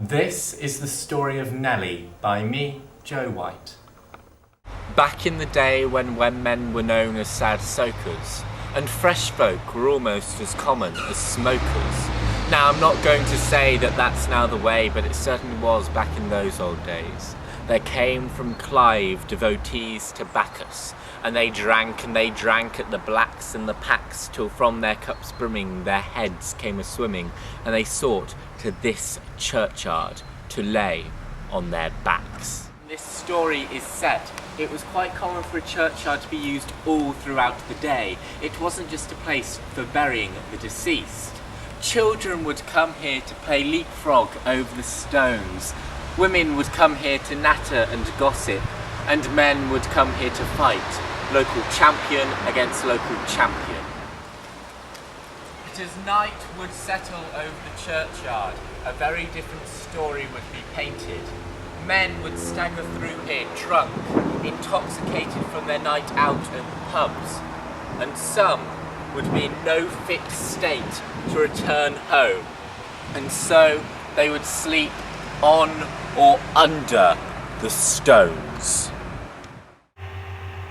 This is the story of Nellie by me, Joe White. Back in the day when men were known as sad soakers, and fresh folk were almost as common as smokers. Now, I'm not going to say that that's now the way, but it certainly was back in those old days. There came from Clive devotees to Bacchus, and they drank at the blacks and the packs, till from their cups brimming their heads came a swimming, and they sought to this churchyard to lay on their backs. This story is set. It was quite common for a churchyard to be used all throughout the day. It wasn't just a place for burying the deceased. Children would come here to play leapfrog over the stones. Women would come here to natter and gossip, and men would come here to fight, local champion against local champion. But as night would settle over the churchyard, a very different story would be painted. Men would stagger through here drunk, intoxicated from their night out at the pubs, and some would be in no fit state to return home, and so they would sleep on or under the stones.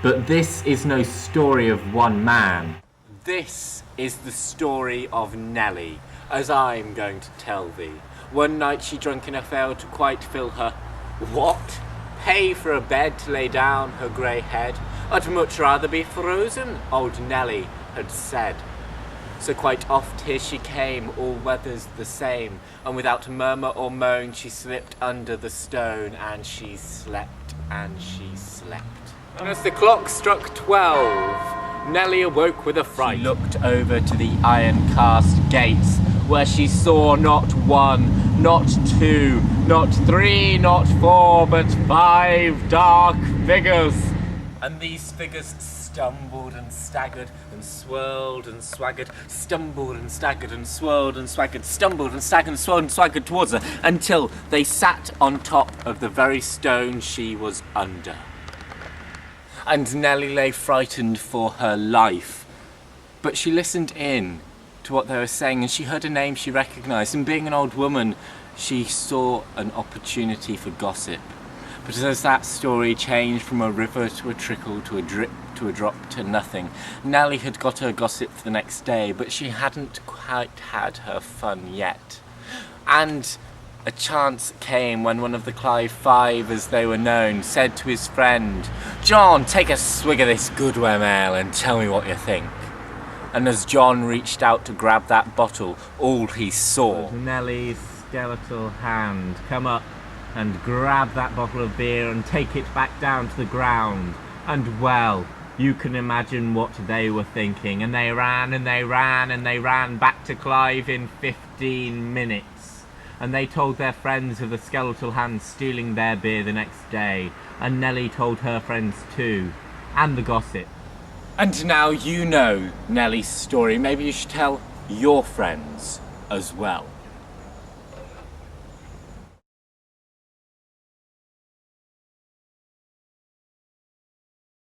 But this is no story of one man. This is the story of Nellie, as I'm going to tell thee. One night she drunk enough ale to quite fill her what? Pay for a bed to lay down her grey head. I'd much rather be frozen, old Nellie had said. So quite oft here she came, all weathers the same, and without murmur or moan she slipped under the stone, and she slept, and she slept. And as the clock struck 12, Nellie awoke with a fright. She looked over to the iron-cast gates, where she saw not one, not two, not three, not four, but 5 dark figures. And these figures stumbled and staggered and swirled and swaggered, stumbled and staggered and swirled and swaggered, stumbled and staggered and swirled and swaggered towards her, until they sat on top of the very stone she was under. And Nellie lay frightened for her life. But she listened in to what they were saying, and she heard a name she recognised, and being an old woman, she saw an opportunity for gossip. But as that story changed from a river to a trickle to a drip to a drop to nothing, Nellie had got her gossip for the next day, but she hadn't quite had her fun yet. And a chance came when one of the Clive Five, as they were known, said to his friend, "John, take a swig of this good worm ale and tell me what you think." And as John reached out to grab that bottle, all he saw was Nellie's skeletal hand come up and grab that bottle of beer and take it back down to the ground. And well, you can imagine what they were thinking, and they ran and they ran and they ran back to Clive in 15 minutes. And they told their friends of the skeletal hand stealing their beer the next day, and Nellie told her friends too, and the gossip. And now you know Nellie's story, maybe you should tell your friends as well.